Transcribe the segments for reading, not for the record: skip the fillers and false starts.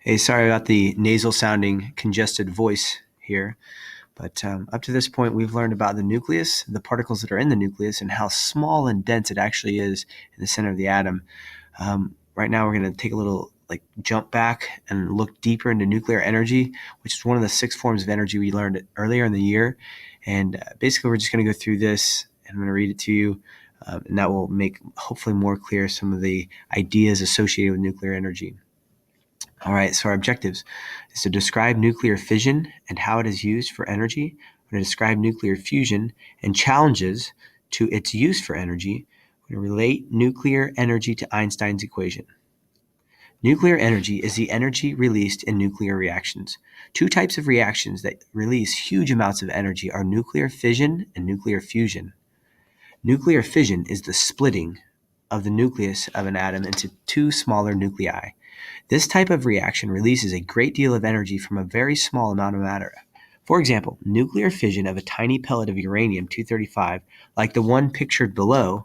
Hey, sorry about the nasal sounding congested voice here, but up to this point, we've learned about the nucleus, the particles that are in the nucleus, and how small and dense it actually is in the center of the atom. Right now, we're going to take a little jump back and look deeper into nuclear energy, which is one of the 6 forms of energy we learned earlier in the year. And basically, we're just going to go through this, and I'm going to read it to you, and that will make hopefully more clear some of the ideas associated with nuclear energy. All right, so our objectives is to describe nuclear fission and how it is used for energy. We're going to describe nuclear fusion and challenges to its use for energy. We're going to relate nuclear energy to Einstein's equation. Nuclear energy is the energy released in nuclear reactions. 2 types of reactions that release huge amounts of energy are nuclear fission and nuclear fusion. Nuclear fission is the splitting of the nucleus of an atom into 2 smaller nuclei. This type of reaction releases a great deal of energy from a very small amount of matter. For example, nuclear fission of a tiny pellet of uranium-235, like the one pictured below,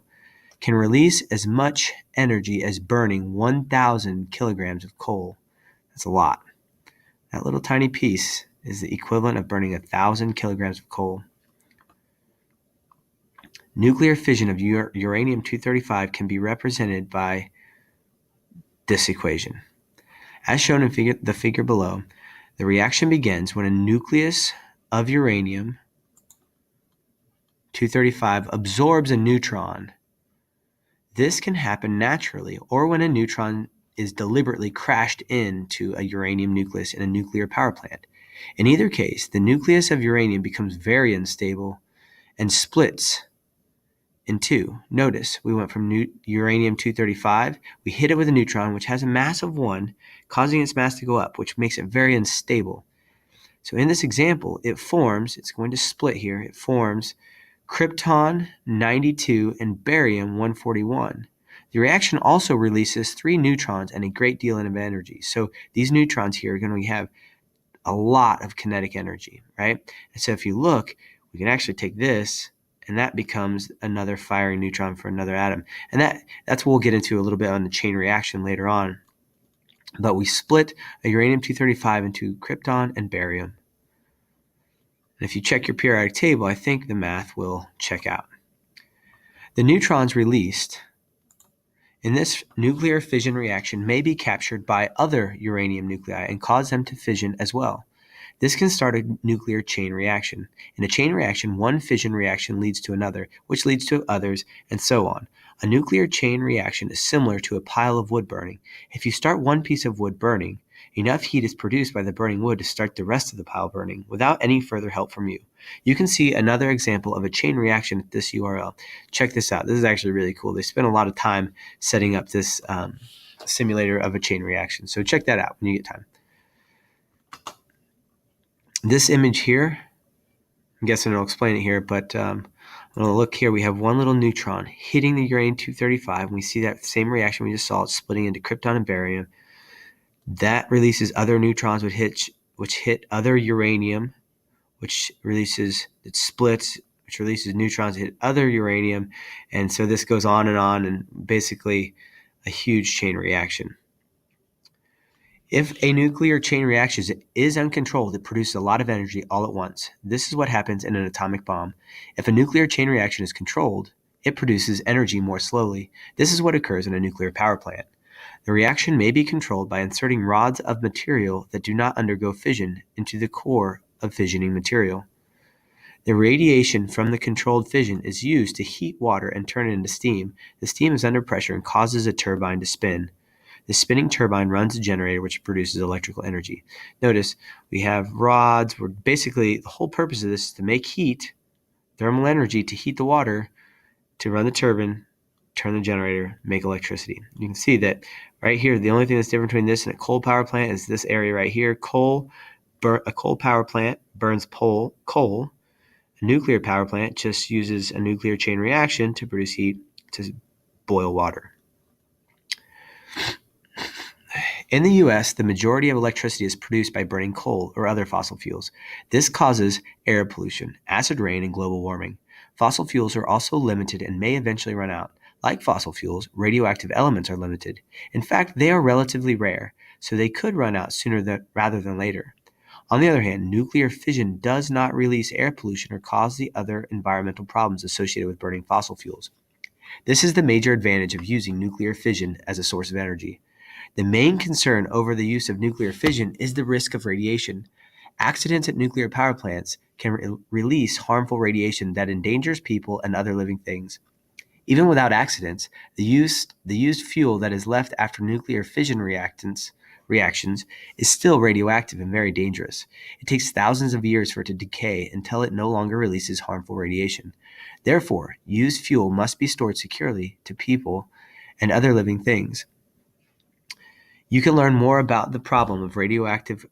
can release as much energy as burning 1,000 kilograms of coal. That's a lot. That little tiny piece is the equivalent of burning 1,000 kilograms of coal. Nuclear fission of uranium-235 can be represented by this equation. As shown in the figure below, the reaction begins when a nucleus of uranium-235 absorbs a neutron. This can happen naturally or when a neutron is deliberately crashed into a uranium nucleus in a nuclear power plant. In either case, the nucleus of uranium becomes very unstable and splits in 2. Notice, we went from uranium-235, we hit it with a neutron, which has a mass of 1, causing its mass to go up, which makes it very unstable. So in this example, it's going to split here, it forms krypton-92 and barium-141. The reaction also releases 3 neutrons and a great deal of energy. So these neutrons here are going to have a lot of kinetic energy, right? And so if you look, we can actually take this, and that becomes another firing neutron for another atom. And that's what we'll get into a little bit on the chain reaction later on. But we split a uranium-235 into krypton and barium. And if you check your periodic table, I think the math will check out. The neutrons released in this nuclear fission reaction may be captured by other uranium nuclei and cause them to fission as well. This can start a nuclear chain reaction. In a chain reaction, one fission reaction leads to another, which leads to others, and so on. A nuclear chain reaction is similar to a pile of wood burning. If you start one piece of wood burning, enough heat is produced by the burning wood to start the rest of the pile burning without any further help from you. You can see another example of a chain reaction at this URL. Check this out. This is actually really cool. They spent a lot of time setting up this simulator of a chain reaction. So check that out when you get time. This image here, I'm guessing I'll explain it here, but I'm going to look here. We have one little neutron hitting the uranium-235, and we see that same reaction we just saw. It's splitting into krypton and barium. That releases other neutrons which hit other uranium, which splits, which releases neutrons that hit other uranium. And so this goes on, and basically a huge chain reaction. If a nuclear chain reaction is uncontrolled, it produces a lot of energy all at once. This is what happens in an atomic bomb. If a nuclear chain reaction is controlled, it produces energy more slowly. This is what occurs in a nuclear power plant. The reaction may be controlled by inserting rods of material that do not undergo fission into the core of fissioning material. The radiation from the controlled fission is used to heat water and turn it into steam. The steam is under pressure and causes a turbine to spin. The spinning turbine runs a generator which produces electrical energy. Notice we have rods where basically the whole purpose of this is to make heat, thermal energy to heat the water, to run the turbine, turn the generator, make electricity. You can see that right here, the only thing that's different between this and a coal power plant is this area right here. A coal power plant burns coal. A nuclear power plant just uses a nuclear chain reaction to produce heat to boil water. In the U.S., the majority of electricity is produced by burning coal or other fossil fuels. This causes air pollution, acid rain, and global warming. Fossil fuels are also limited and may eventually run out. Like fossil fuels, radioactive elements are limited. In fact, they are relatively rare. so they could run out sooner rather than later. On the other hand, nuclear fission does not release air pollution or cause the other environmental problems associated with burning fossil fuels. This is the major advantage of using nuclear fission as a source of energy. The main concern over the use of nuclear fission is the risk of radiation. Accidents at nuclear power plants can release harmful radiation that endangers people and other living things. Even without accidents, the used fuel that is left after nuclear fission reactions is still radioactive and very dangerous. It takes thousands of years for it to decay until it no longer releases harmful radiation. Therefore, used fuel must be stored securely to people and other living things. You can learn more about the problem of radioactive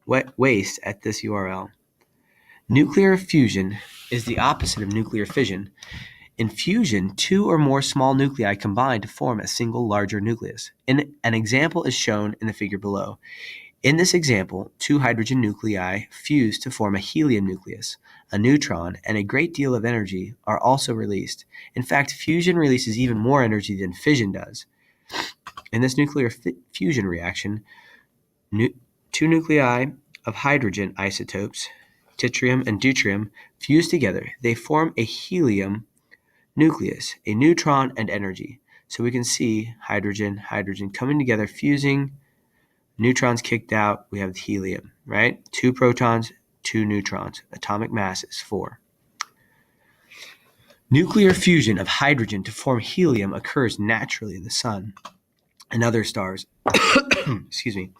waste at this URL. Nuclear fusion is the opposite of nuclear fission. In fusion, two or more small nuclei combine to form a single larger nucleus. An example is shown in the figure below. In this example, two hydrogen nuclei fuse to form a helium nucleus. A neutron and a great deal of energy are also released. In fact, fusion releases even more energy than fission does. In this nuclear fusion reaction, two nuclei of hydrogen isotopes, tritium and deuterium, fuse together. They form a helium nucleus, a neutron, and energy. So we can see hydrogen coming together, fusing, neutrons kicked out, we have helium, right? 2 protons, 2 neutrons. Atomic mass is 4. Nuclear fusion of hydrogen to form helium occurs naturally in the sun and other stars. Excuse me.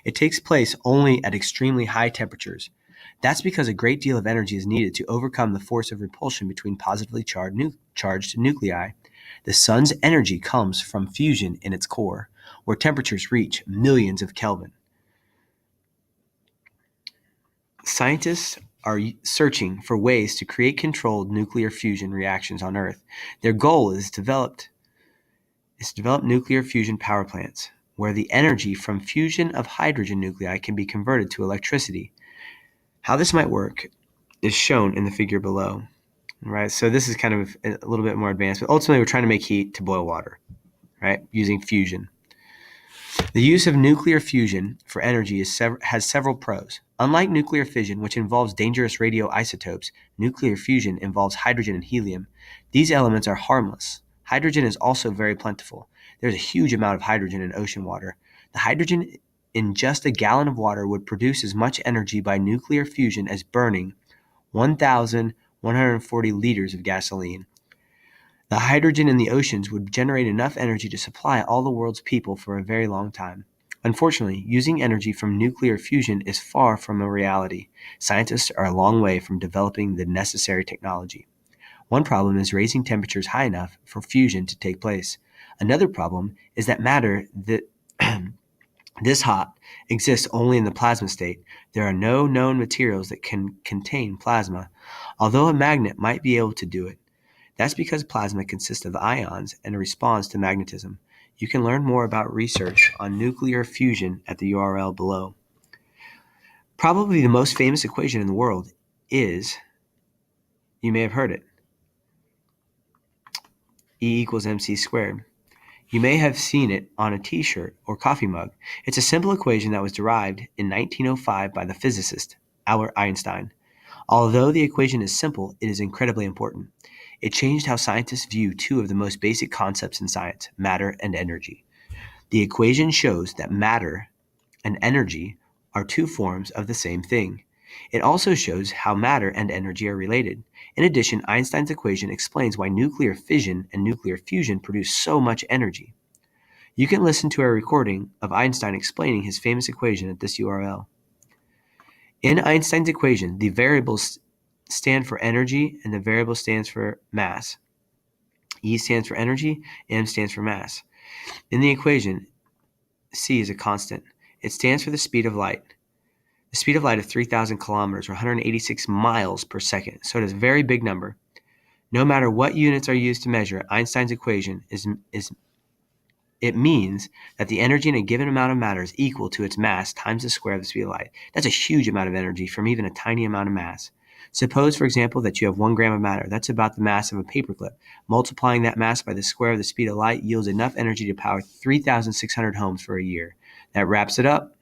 It takes place only at extremely high temperatures. That's because a great deal of energy is needed to overcome the force of repulsion between positively charged nuclei. The sun's energy comes from fusion in its core, where temperatures reach millions of Kelvin. Scientists are searching for ways to create controlled nuclear fusion reactions on Earth. Their goal is to develop nuclear fusion power plants, where the energy from fusion of hydrogen nuclei can be converted to electricity. How this might work is shown in the figure below. Right, so this is kind of a little bit more advanced, but ultimately we're trying to make heat to boil water, right, using fusion. The use of nuclear fusion for energy has several pros. Unlike nuclear fission, which involves dangerous radioisotopes, nuclear fusion involves hydrogen and helium. These elements are harmless. Hydrogen is also very plentiful. There's a huge amount of hydrogen in ocean water. The hydrogen in just a gallon of water would produce as much energy by nuclear fusion as burning 1,140 liters of gasoline. The hydrogen in the oceans would generate enough energy to supply all the world's people for a very long time. Unfortunately, using energy from nuclear fusion is far from a reality. Scientists are a long way from developing the necessary technology. One problem is raising temperatures high enough for fusion to take place. Another problem is that matter that this hot exists only in the plasma state. There are no known materials that can contain plasma, although a magnet might be able to do it. That's because plasma consists of ions and responds to magnetism. You can learn more about research on nuclear fusion at the URL below. Probably the most famous equation in the world is, you may have heard it, E equals mc squared. You may have seen it on a t-shirt or coffee mug. It's a simple equation that was derived in 1905 by the physicist Albert Einstein. Although the equation is simple, it is incredibly important. It changed how scientists view two of the most basic concepts in science, matter and energy. The equation shows that matter and energy are two forms of the same thing. It also shows how matter and energy are related. In addition, Einstein's equation explains why nuclear fission and nuclear fusion produce so much energy. You can listen to a recording of Einstein explaining his famous equation at this URL. In Einstein's equation, the variables stand for energy and the variable stands for mass. E stands for energy, m stands for mass. In the equation, c is a constant. It stands for the speed of light. The speed of light of 3,000 kilometers or 186 miles per second, so it is a very big number. No matter what units are used to measure, Einstein's equation it means that the energy in a given amount of matter is equal to its mass times the square of the speed of light. That's a huge amount of energy from even a tiny amount of mass. Suppose, for example, that you have 1 gram of matter. That's about the mass of a paperclip. Multiplying that mass by the square of the speed of light yields enough energy to power 3,600 homes for a year. That wraps it up.